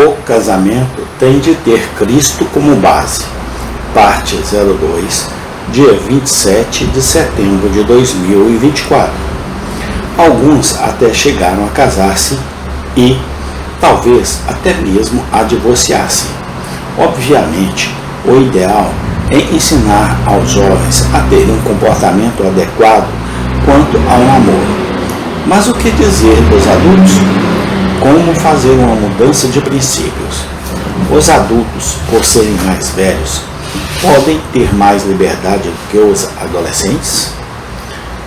O casamento tem de ter Cristo como base. Parte 02, dia 27 de setembro de 2024. Alguns até chegaram a casar-se e, talvez, até mesmo a divorciar-se. Obviamente, o ideal é ensinar aos jovens a terem um comportamento adequado quanto ao namoro. Mas o que dizer dos adultos? Como fazer uma mudança de princípios? Os adultos, por serem mais velhos, podem ter mais liberdade do que os adolescentes?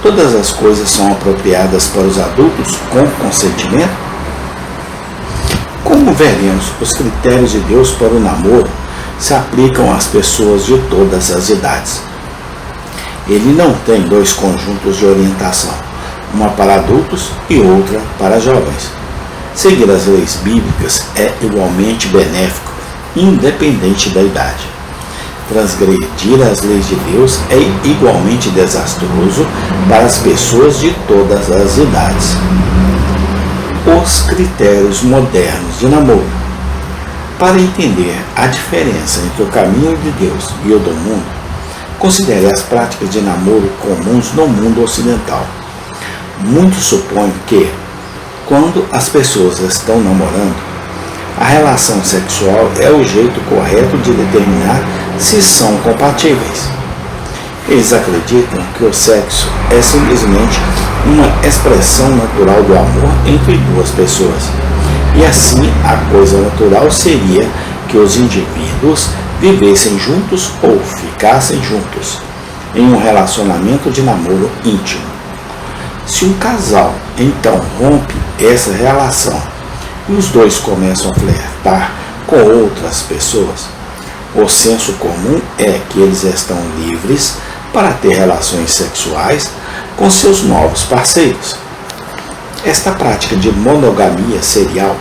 Todas as coisas são apropriadas para os adultos com consentimento? Como veremos, os critérios de Deus para o namoro se aplicam às pessoas de todas as idades. Ele não tem dois conjuntos de orientação, uma para adultos e outra para jovens. Seguir as leis bíblicas é igualmente benéfico, independente da idade. Transgredir as leis de Deus é igualmente desastroso para as pessoas de todas as idades. Os critérios modernos de namoro. Para entender a diferença entre o caminho de Deus e o do mundo, considere as práticas de namoro comuns no mundo ocidental. Muitos supõem que, quando as pessoas estão namorando, a relação sexual é o jeito correto de determinar se são compatíveis. Eles acreditam que o sexo é simplesmente uma expressão natural do amor entre duas pessoas. E assim, a coisa natural seria que os indivíduos vivessem juntos ou ficassem juntos, em um relacionamento de namoro íntimo. Se um casal, então, rompe essa relação e os dois começam a flertar com outras pessoas, o senso comum é que eles estão livres para ter relações sexuais com seus novos parceiros. Esta prática de monogamia serial,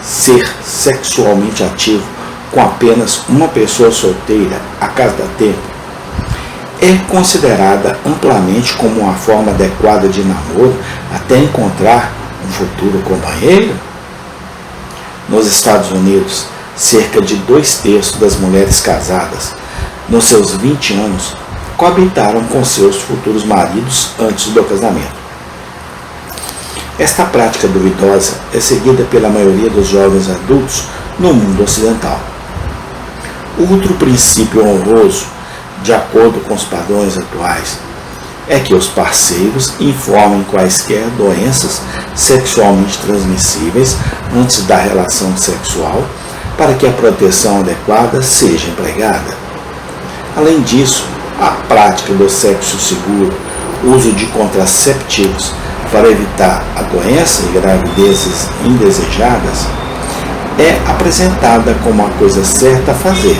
ser sexualmente ativo com apenas uma pessoa solteira a cada tempo, é considerada amplamente como uma forma adequada de namoro até encontrar um futuro companheiro? Nos Estados Unidos, cerca de 2/3 das mulheres casadas, nos seus 20 anos, coabitaram com seus futuros maridos antes do casamento. Esta prática duvidosa é seguida pela maioria dos jovens adultos no mundo ocidental. Outro princípio honroso, de acordo com os padrões atuais, é que os parceiros informem quaisquer doenças sexualmente transmissíveis antes da relação sexual para que a proteção adequada seja empregada. Além disso, a prática do sexo seguro, uso de contraceptivos para evitar a doença e gravidezes indesejadas, é apresentada como a coisa certa a fazer.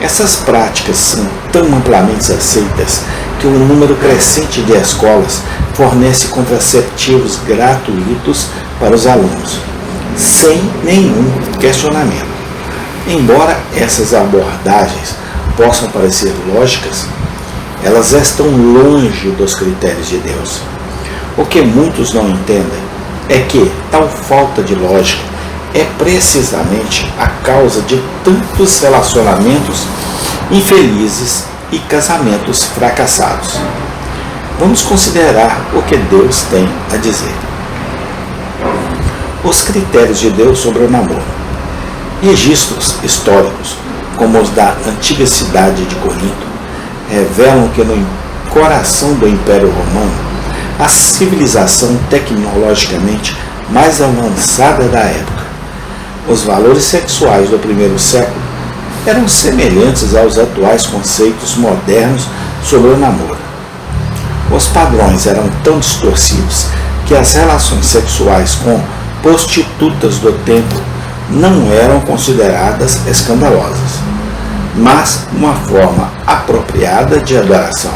Essas práticas são tão amplamente aceitas que um número crescente de escolas fornece contraceptivos gratuitos para os alunos, sem nenhum questionamento. Embora essas abordagens possam parecer lógicas, elas estão longe dos critérios de Deus. O que muitos não entendem é que tal falta de lógica é precisamente a causa de tantos relacionamentos infelizes e casamentos fracassados. Vamos considerar o que Deus tem a dizer. Os critérios de Deus sobre o namoro. Registros históricos, como os da antiga cidade de Corinto, revelam que no coração do Império Romano, a civilização tecnologicamente mais avançada da época, os valores sexuais do primeiro século eram semelhantes aos atuais conceitos modernos sobre o namoro. Os padrões eram tão distorcidos que as relações sexuais com prostitutas do templo não eram consideradas escandalosas, mas uma forma apropriada de adoração.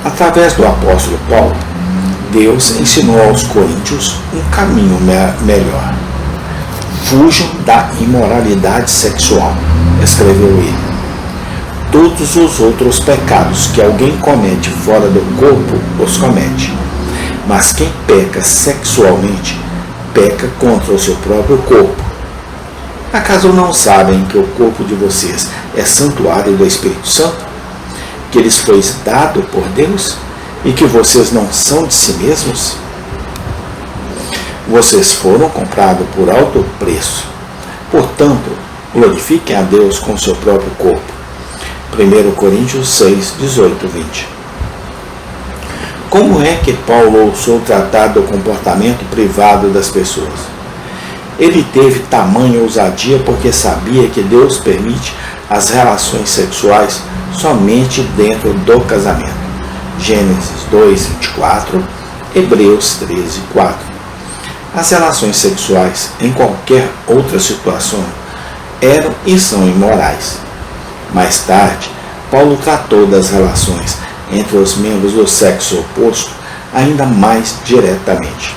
Através do apóstolo Paulo, Deus ensinou aos coríntios um caminho melhor. Fujam da imoralidade sexual, escreveu ele. Todos os outros pecados que alguém comete fora do corpo, os comete. Mas quem peca sexualmente peca contra o seu próprio corpo. Acaso não sabem que o corpo de vocês é santuário do Espírito Santo, que lhes foi dado por Deus e que vocês não são de si mesmos? Vocês foram comprados por alto preço. Portanto, glorifiquem a Deus com seu próprio corpo. 1 Coríntios 6, 18, 20. Como é que Paulo ousou tratar do comportamento privado das pessoas? Ele teve tamanha ousadia porque sabia que Deus permite as relações sexuais somente dentro do casamento. Gênesis 2, 24, Hebreus 13, 4. As relações sexuais, em qualquer outra situação, eram e são imorais. Mais tarde, Paulo tratou das relações entre os membros do sexo oposto ainda mais diretamente,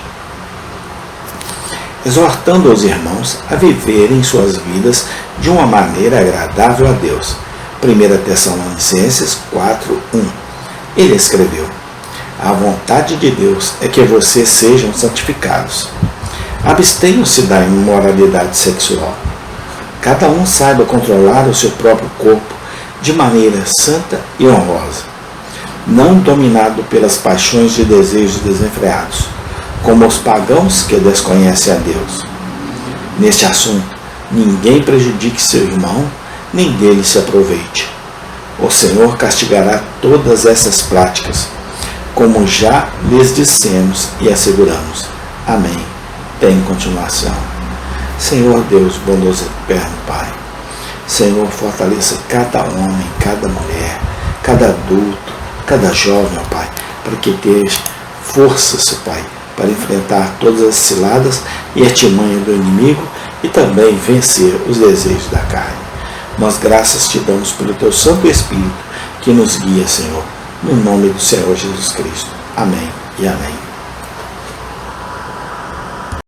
exortando os irmãos a viverem suas vidas de uma maneira agradável a Deus. 1 Tessalonicenses 4, 1. Ele escreveu: a vontade de Deus é que vocês sejam santificados. Abstenham-se da imoralidade sexual. Cada um saiba controlar o seu próprio corpo de maneira santa e honrosa, não dominado pelas paixões de desejos desenfreados, como os pagãos que desconhecem a Deus. Neste assunto, ninguém prejudique seu irmão, nem dele se aproveite. O Senhor castigará todas essas práticas, como já lhes dissemos e asseguramos. Amém. Tem continuação. Senhor Deus, bondoso e eterno Pai, Senhor, fortaleça cada homem, cada mulher, cada adulto, cada jovem, ó Pai, para que tenha forças, ó Pai, para enfrentar todas as ciladas e artimanhas do inimigo e também vencer os desejos da carne. Nós graças te damos pelo teu Santo Espírito que nos guia, Senhor, no nome do Senhor Jesus Cristo. Amém e amém.